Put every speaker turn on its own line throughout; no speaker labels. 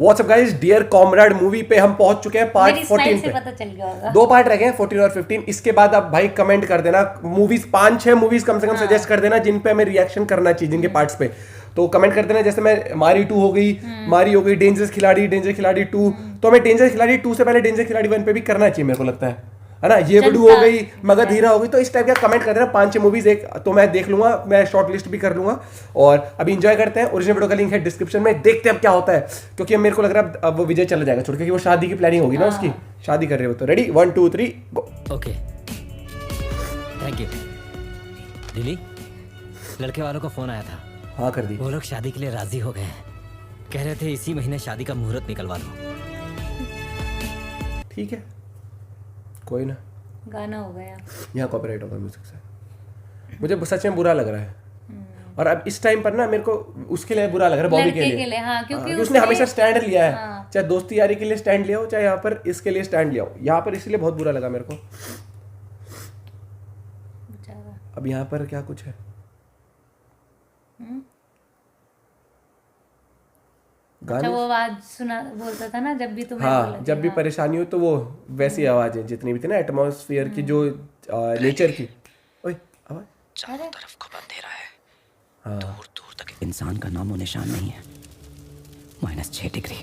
WhatsApp guys, dear comrade movie पे हम पहुंच चुके हैं पार्ट 14 पे।
पता चल गया होगा।
2 पार्ट रह गए हैं, 14 और 15। इसके बाद आप भाई कमेंट कर देना मूवीज, 5-6 मूवीज कम से कम सजेस्ट कर देना जिन पे हमें रिएक्शन करना चाहिए, जिनके पार्ट्स पे। तो कमेंट कर देना, जैसे मैं मारी 2 हो गई, मारी हो गई, डेंजरस खिलाड़ी 2। तो हमें डेंजरस खिलाड़ी 2 से पहले डेंजरस खिलाड़ी 1 पे भी करना चाहिए, मेरे को लगता है ना। ये बड़ू हो गई, मगध हीरा हो गई। तो इस टाइप का कमेंट कर देना, 5-6 मूवीज एक तो मैं देख लूंगा, मैं शॉर्ट लिस्ट भी कर लूंगा। और अभी एंजॉय करते हैं। ओरिजिनल वीडियो का लिंक है डिस्क्रिप्शन में, देखते हैं अब क्या होता है। क्योंकि मेरे को लग रहा है अब वो विजय चला जाएगा छोड़, क्योंकि वो शादी की प्लानिंग होगी ना उसकी, शादी कर रहे हो। तो ready 1 2 3 go.
Okay, thank you. Lily, लड़के वालों का फोन आया था।
हाँ कर दी।
वो लोग शादी के लिए राजी हो गए हैं। कह रहे थे इसी महीने शादी का मुहूर्त निकलवा लो।
ठीक है, कोई ना।
गाना हो गया,
यहाँ कॉपीराइट होगा म्यूजिक से। मुझे सच में बुरा लग रहा है। और अब इस टाइम पर ना मेरे को उसके लिए बुरा लग रहा है, बॉबी के लिए।
हाँ, क्योंकि
उसने हमेशा स्टैंड लिया है।
हाँ।
चाहे दोस्ती यारी के लिए स्टैंड लिया हो, चाहे यहाँ पर इसके लिए स्टैंड लिया हो। यहाँ पर इसलिए बहुत बुरा लगा मेरे को। अब यहाँ पर क्या कुछ है?
अच्छा, वो आवाज सुना बोलता था ना जब भी तुम्हें
हाँ, जब भी परेशानी हो तो वो वैसी आवाज है जितनी भी थी ना एटमॉस्फेयर की, जो नेचर की। ओए आवाज
चारों तरफ खूब अंधेरा है।
हाँ।
दूर दूर तक इंसान का नामो निशान नहीं है। -6 डिग्री।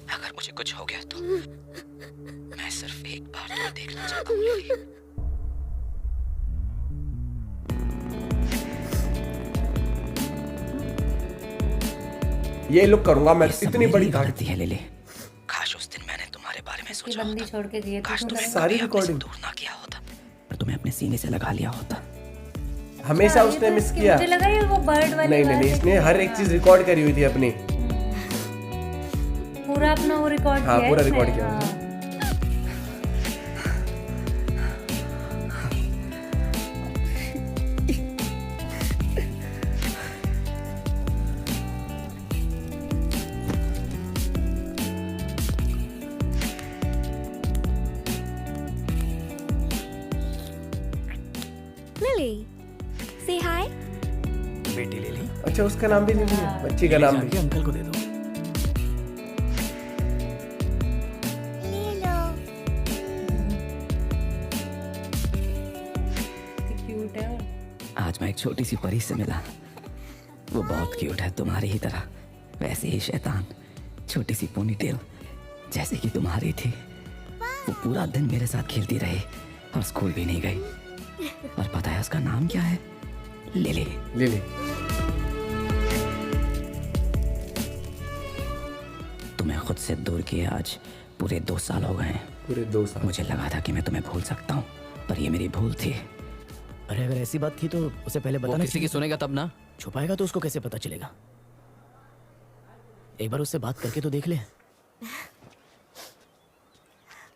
अगर मुझे कुछ हो गया तो मैं सिर्फ एक बार तुम्हें देखना चाहता हूँ लिली।
ये लुक करूंगा मैं, इतनी बड़ी
गलती है लिली। काश उस दिन मैंने तुम्हारे बारे में सोचा
बंदी
होता।
छोड़ के दिए
काश
तो
तुमने
सारी
कभी अपने से
रिकॉर्डिंग
दूर ना किया होता और तुम्हें अपने सीने से लगा लिया होता।
हमेशा उसने मिस किया।
मुझे लगा ये वो बर्ड वाली
नहीं, इसने हर एक चीज रिकॉर्ड करी हुई थी अपनी।
पूरा अपना वो रिकॉर्ड किया।
हाँ, पूरा रिकॉर्ड किया।
Lily, say hi.
बेटी लिली,
अच्छा, उसका नाम भी लिली है, बच्ची का नाम भी।
अंकल को दे दो।
Lilo.
क्यूट है।
आज मैं एक छोटी सी परी से मिला। वो बहुत क्यूट है, तुम्हारी ही तरह। वैसे ही शैतान, छोटी सी पोनीटेल जैसे कि तुम्हारी थी। वो पूरा दिन मेरे साथ खेलती रही और स्कूल भी नहीं गई। और पता है उसका नाम क्या है? लिली।
लिली।
तुम्हें खुद से दूर किए आज पूरे 2 साल हो गए हैं।
पूरे 2 साल।
मुझे लगा था कि मैं तुम्हें भूल सकता हूँ, पर ये मेरी भूल थी।
अरे अगर ऐसी बात थी तो उसे पहले बताना।
किसी की सुनेगा तब ना।
छुपाएगा तो उसको कैसे पता चलेगा? एक बार उससे बात करके तो देख ले।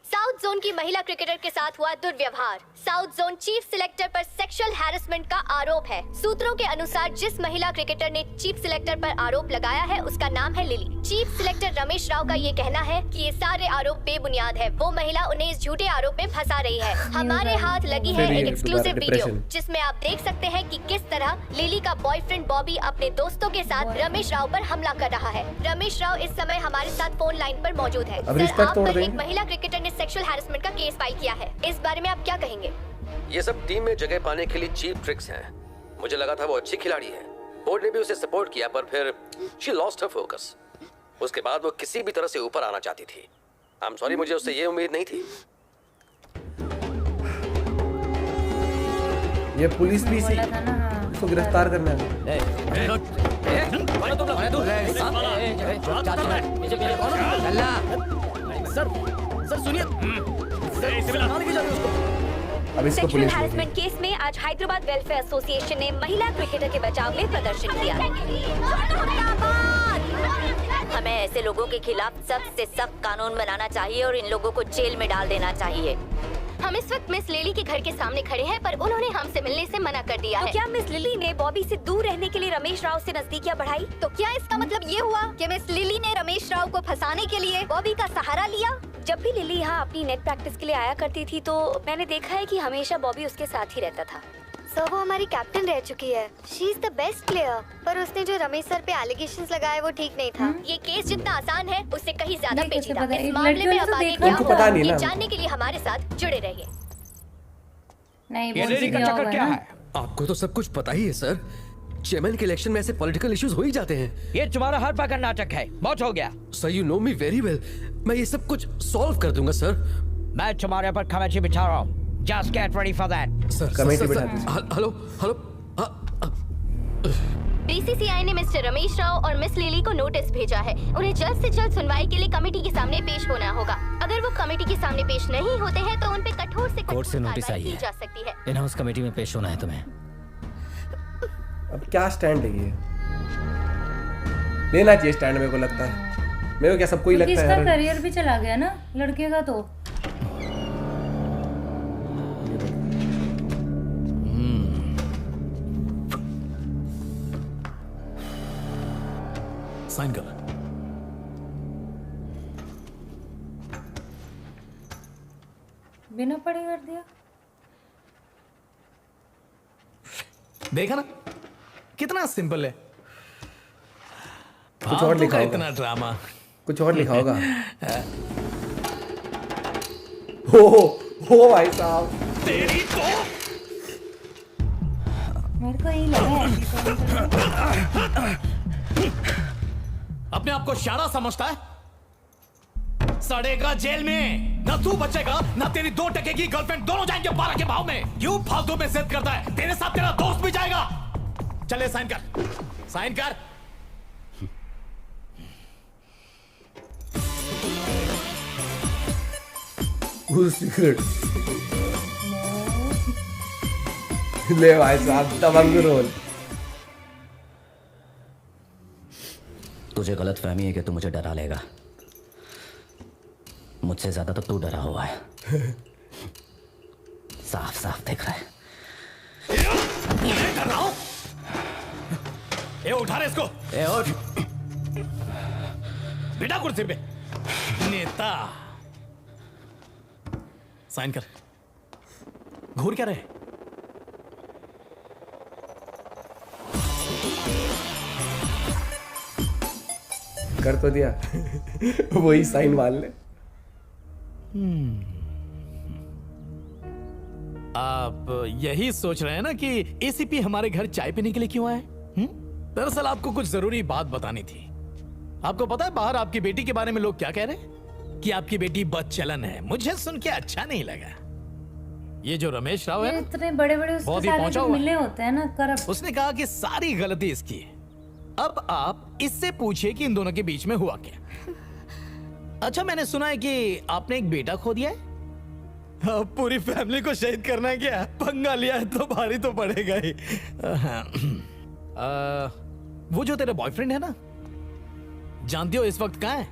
साउथ जोन की महिला क्रिकेटर के साथ हुआ दुर्व्यवहार। साउथ जोन चीफ सिलेक्टर पर सेक्सुअल हैरेसमेंट का आरोप है। सूत्रों के अनुसार जिस महिला क्रिकेटर ने चीफ सिलेक्टर पर आरोप लगाया है उसका नाम है lily. Chief selector Ramesh Rao का ये कहना है कि ये सारे आरोप बेबुनियाद है। वो महिला उन्हें इस झूठे आरोप में फंसा रही है। हमारे हाथ लगी है एक एक्सक्लूसिव वीडियो जिसमें आप देख सकते हैं कि किस तरह लिली का बॉयफ्रेंड बॉबी अपने दोस्तों के साथ रमेश राव पर हमला कर रहा है। रमेश राव इस समय हमारे साथ फोन लाइन पर मौजूद है। सर, आप पर एक महिला क्रिकेटर ने सेक्सुअल हैरेसमेंट का केस फाइल किया है। इस बारे में आप क्या कहेंगे?
ये सब टीम में जगह पाने के लिए चीप ट्रिक्स हैं। मुझे लगा था वो अच्छी खिलाड़ी है, बोर्ड ने भी उसे सपोर्ट किया, पर फिर शी लॉस्ट हर फोकस। उसके बाद वो किसी भी तरह से ऊपर आना चाहती थी। आई एम सॉरी, मुझे उससे ये उम्मीद नहीं थी।
ये पुलिस भी इसी उसको गिरफ्तार करना है।
सर सुनिए।
अब इसको
सेक्सुअल
पुलिस
हैरेसमेंट केस में आज हैदराबाद वेलफेयर एसोसिएशन ने महिला क्रिकेटर के बचाव में प्रदर्शन किया।
हमें ऐसे लोगों के खिलाफ सख्त से सख्त कानून बनाना चाहिए और इन लोगों को जेल में डाल देना चाहिए।
हम इस वक्त मिस लिली के घर के सामने खड़े हैं, पर उन्होंने हमसे मिलने से मना कर दिया है। क्या मिस लिली ने बॉबी से दूर रहने के लिए रमेश राव से नजदीकियां बढ़ाई? तो क्या इसका मतलब ये हुआ कि मिस लिली ने रमेश राव को फंसाने के लिए बॉबी का सहारा लिया? जब भी लिली यहाँ अपनी नेट प्रैक्टिस के लिए आया करती थी तो मैंने देखा है कि हमेशा बॉबी उसके साथ ही रहता था। सर वो हमारी कैप्टन रह चुकी है। She is the best player. पर उसने जो रमेश सर पे एलिगेशंस लगाए वो ठीक नहीं था। ये केस जितना आसान है उससे कहीं ज्यादा
नहीं,
पेचीदा।
पता है,
इस मामले में अब आगे क्या
उनको पता
होगा
नहीं
ये
ना।
जानने के लिए हमारे साथ जुड़े रहिए।
नहीं बोल दिया होगा ना।
आपको तो सब कुछ पता ही है सर। चेयरमैन के इलेक्शन में ऐसे पॉलिटिकल इश्यूज हो ही जाते हैं।
ये तुम्हारा हर बार का नाटक है, बहुत हो गया।
Sir you know me very well. मैं ये सब कुछ सॉल्व कर दूंगा सर।
मैं तुम्हारे ऊपर कमेटी बिठा रहा हूँ। Just get ready for that.
Sir
committee
sir,
बिठा
सर,
दीजिए।
हेलो हेलो
बीसीसीआई ने मिस्टर रमेश राव और मिस लिली को नोटिस भेजा है। उन्हें जल्द से जल्द सुनवाई के लिए कमेटी के सामने पेश होना होगा। अगर वो कमेटी के सामने पेश नहीं होते हैं तो उन पे कठोर से
कोर्ट से
कठोर
नोटिस
कार्रवाई
आई
की
है।
जा सकती है।
इन हाउस कमेटी में पेश होना है तुम्हें।
अब क्या स्टैंड है ये? लेना चाहिए स्टैंड, मेरे को लगता है। मेरे को क्या सबको ही
क्योंकि
लगता
इसका
है यार।
करियर भी चला गया ना लड़के का तो।
साइन कर।
बिना पढ़े कर दिया।
देखा ना कितना सिंपल है।
कुछ और
फालतू
लिखा
का
होगा।
इतना ड्रामा।
कुछ और लिखा होगा। हो भाई साहब।
तेरी तो
मेरे को यही लगा है।
अपने आप को शारा समझता है। सड़ेगा जेल में। ना तू बचेगा ना तेरी 2 टके की गर्लफ्रेंड, दोनों जाएंगे 12 के भाव में। क्यों फालतू में जिद करता है? तेरे साथ तेरा दोस्त भी जाएगा। चले साइन कर, साइन कर।
सीक्रेट ले भाई साहब, दबंग रोल।
तुझे गलत फहमी है कि तू मुझे डरा लेगा। मुझसे ज्यादा तो तू डरा हुआ है। साफ साफ दिख रहा है।
मैं कर रहा हूं। ए उठा रहे इसको।
ए उठ।
बेटा कुर्सी पे। नेता साइन कर। घूर क्या रहे?
कर तो दिया। वही साइन मान ले।
आप यही सोच रहे हैं ना कि एसीपी हमारे घर चाय पीने के लिए क्यों आए? दरअसल आपको कुछ जरूरी बात बतानी थी। आपको पता है बाहर आपकी बेटी के बारे में लोग क्या कह रहे हैं? कि आपकी बेटी बदचलन है। मुझे सुन के अच्छा नहीं लगा। ये जो रमेश राव है
ये
ना,
इतने बड़े बड़े उसके
बहुत ही
साले
पहुंचा
जो
हुआ है।
मिले होते हैं ना करप्ट।
उसने कहा कि सारी गलती इसकी है। अब आप इससे पूछिए कि इन दोनों के बीच में हुआ क्या। अच्छा मैंने सुना है कि आपने एक बेटा खो दिया है। अब पूरी फैमिली को शहीद करना है क्या? पंगा लिया है तो भारी तो पड़ेगा ही। वो जो तेरा बॉयफ्रेंड है ना, जानती हो इस वक्त कहाँ है?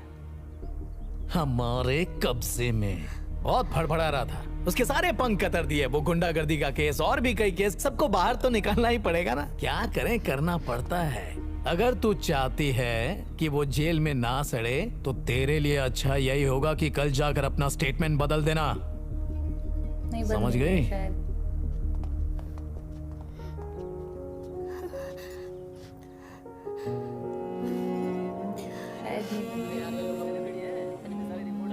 हमारे कब्जे में। बहुत फड़फड़ा रहा था। उसके सारे पंख कतर दिए। वो गुंडागर्दी का केस और भी कई केस, सबको बाहर तो निकालना ही पड़ेगा ना। क्या करें, करना पड़ता है। अगर तू चाहती है कि वो जेल में ना सड़े तो तेरे लिए अच्छा यही होगा कि कल जाकर अपना स्टेटमेंट बदल देना।
नहीं
समझ
बदली
गई?
शायद। शायद नहीं।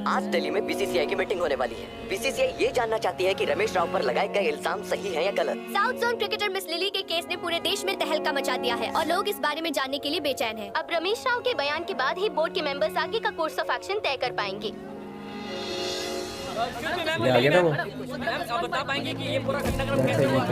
आज दिल्ली में बीसीसीआई की मीटिंग होने वाली है। बीसीसीआई ये जानना चाहती है कि रमेश राव पर लगाए गए इल्जाम सही है या गलत।
South zone cricketer miss lily के केस ने पूरे देश में तहलका मचा दिया है और लोग इस बारे में जानने के लिए बेचैन हैं। अब रमेश राव के बयान के बाद ही बोर्ड के मेंबर्स आगे का कोर्स ऑफ एक्शन तय कर पाएंगे।
ले आ गया ना वो।
बता पाएंगे कि ये पूरा घटनाक्रम
कैसे
कैसे हुआ?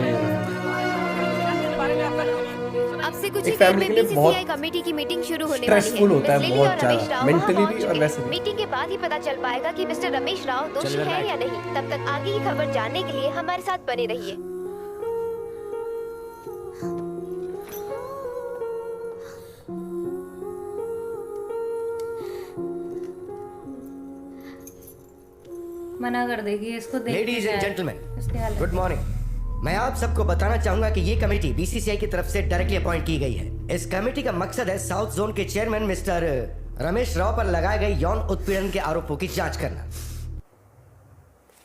अब से कुछ
एक
ही देर
family
में
के लिए बहुत
बीसीसीआई कमेटी की मीटिंग शुरू होने वाली है।
stressful होता है,
मिस लिली
बहुत
और रमेश
ज्यादा,
राव
mentally
वहाँ
भी
पहुंच
और
चुके
वैसे
हैं।
भी।
मीटिंग के बाद ही पता चल पाएगा कि मिस्टर रमेश राव दोषी है या नहीं। तब तक आगे की खबर जानने के लिए हमारे साथ बने रहिए।
मना कर देगी इसको देख
लेडीज एंड जेंटलमैन,
इसके हाल
गुड मॉर्निंग। मैं आप सबको बताना चाहूंगा कि ये कमेटी बीसीसीआई की तरफ से डायरेक्टली अपॉइंट की गई है। इस कमेटी का मकसद है साउथ जोन के चेयरमैन मिस्टर रमेश राव पर लगाए गए यौन उत्पीड़न के आरोपों की जांच करना।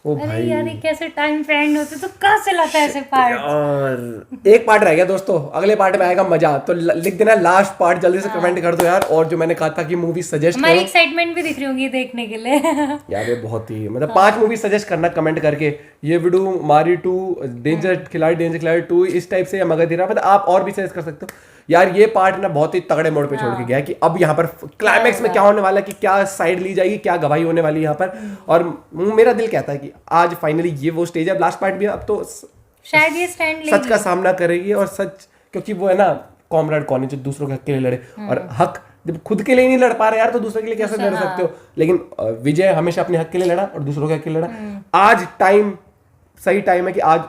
ओ
अरे
भाई
यार ये कैसे टाइम पे एंड होते तो कहाँ से लाता है ऐसे पार्ट।
और एक पार्ट रह गया दोस्तों, अगले पार्ट में आएगा मजा, तो लिख देना लास्ट पार्ट, जल्दी से कमेंट कर दो यार। और जो मैंने कहा था कि मूवी सजेस्ट
हमारी
करो
एक्साइटमेंट भी दिख रही होगी देखने के लिए।
यार, ये बहुत ही मतलब 5 मूवी सजेस्ट करना कमेंट करके, ये वीडियो मारी 2, डेंजर खिलाड़ी 2 इस टाइप से, या मगधीरा, मतलब आप और भी सजेस्ट कर सकते हो यार। ये पार्ट ना बहुत ही तगड़े मोड़ पे छोड़ के गया कि अब यहाँ पर क्लाइमैक्स में क्या होने वाला है, कि क्या साइड ली जाएगी, क्या गवाही होने वाली है यहाँ पर। और मेरा दिल कहता है कि आज फाइनली ये वो स्टेज है, लास्ट पार्ट भी है, अब तो
शायद ये स्टैंड
सच का सामना करेगी। और सच, क्योंकि वो है ना कॉमरेड कौन है जो दूसरों के हक के लिए लड़े, और हक जब खुद के लिए नहीं लड़ पा रहे यार, तो दूसरों के लिए कैसे लड़ सकते हो। लेकिन विजय हमेशा अपने हक के लिए लड़ा और दूसरों के हक के लिए लड़ा। आज सही टाइम है कि आज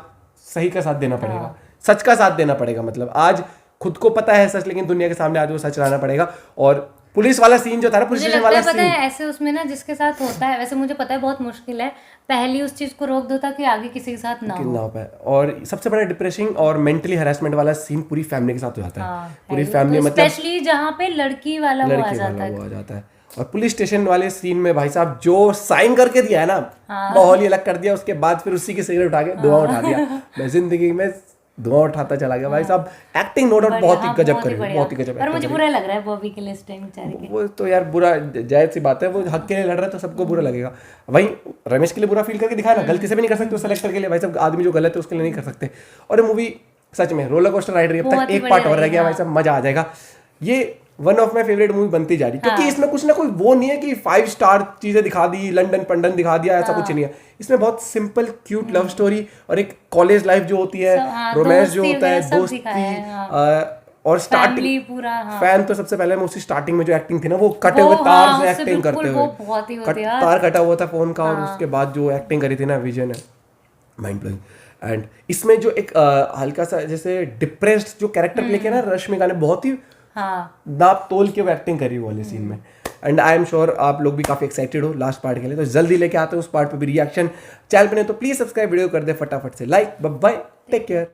सही का साथ देना पड़ेगा, सच का साथ देना पड़ेगा। मतलब आज खुद को पता है सच, लेकिन दुनिया के सामने आज वो सच लाना पड़ेगा। और पुलिस वाला सीन जो था ना, पुलिस स्टेशन वाला सीन,
ऐसे उसमें ना जिसके साथ होता है, वैसे मुझे पता है बहुत मुश्किल है, पहली उस चीज को रोक दो ताकि आगे किसी के साथ ना हो
पाए। और सबसे बड़ा डिप्रेसिंग और मेंटली हैरेसमेंट वाला सीन पूरी फैमिली के साथ हो जाता है। पूरी फैमिली, मतलब
स्पेशली जहाँ पे लड़की वाला वो आ जाता है।
और पुलिस स्टेशन वाले सीन में भाई साहब जो साइन करके दिया है ना, माहौल ही अलग कर दिया। उसके बाद फिर उसी की सिगरेट उठा के धुआं उठा दिया। मैं जिंदगी में धुआं उठाता चला गया भाई साहब। एक्टिंग नो डाउट बहुत ही गजब करी, बहुत ही गजब।
पर मुझे बुरा लग रहा है बॉबी के लिए इस टाइम बेचारे के।
वो तो यार बुरा, जायज सी बात है, वो हक के लिए लड़ रहा है तो सबको बुरा लगेगा। वही रमेश के लिए बुरा फील करके दिखाया ना, गलती से भी नहीं कर सकते उस सेलेक्टर के लिए भाई साहब। आदमी जो गलत है उसके लिए नहीं कर सकते। और मूवी सच में रोलर कोस्टर राइड रही है। अब तक एक पार्ट और रह गया भाई साहब, मजा आ जाएगा। ये one of my favourite movie बनती जा रही, क्योंकि इसमें कुछ ना कोई वो नहीं है कि 5 स्टार चीजें दिखा दी, लंदन पंडन दिखा दिया, ऐसा कुछ नहीं है। इसमें बहुत सिंपल क्यूट लव स्टोरी और एक कॉलेज लाइफ जो होती है, रोमांस जो होता है, दोस्ती, और स्टार्टिंग पूरा फैन तो सबसे पहले मैं उसी स्टार्टिंग में जो एक्टिंग थी ना, वो कटे हुए तार से एक्टिंग करते हुए, तार कटा हुआ था फोन का, और उसके बाद जो एक्टिंग करी थी ना विजय ने, माइंड ब्लोइंग। एंड इसमें जो एक हल्का सा जैसे डिप्रेस्ड जो कैरेक्टर प्ले किया ना रश्मिका ने, बहुत ही नाप तोल के वो एक्टिंग करी वाले सीन में। एंड आई एम श्योर आप लोग भी काफी एक्साइटेड हो लास्ट पार्ट के लिए, तो जल्दी लेके आते हैं उस पार्ट पे भी रिएक्शन। चैनल पे नहीं तो प्लीज सब्सक्राइब, वीडियो कर दे फटाफट से like. Bye bye, take care.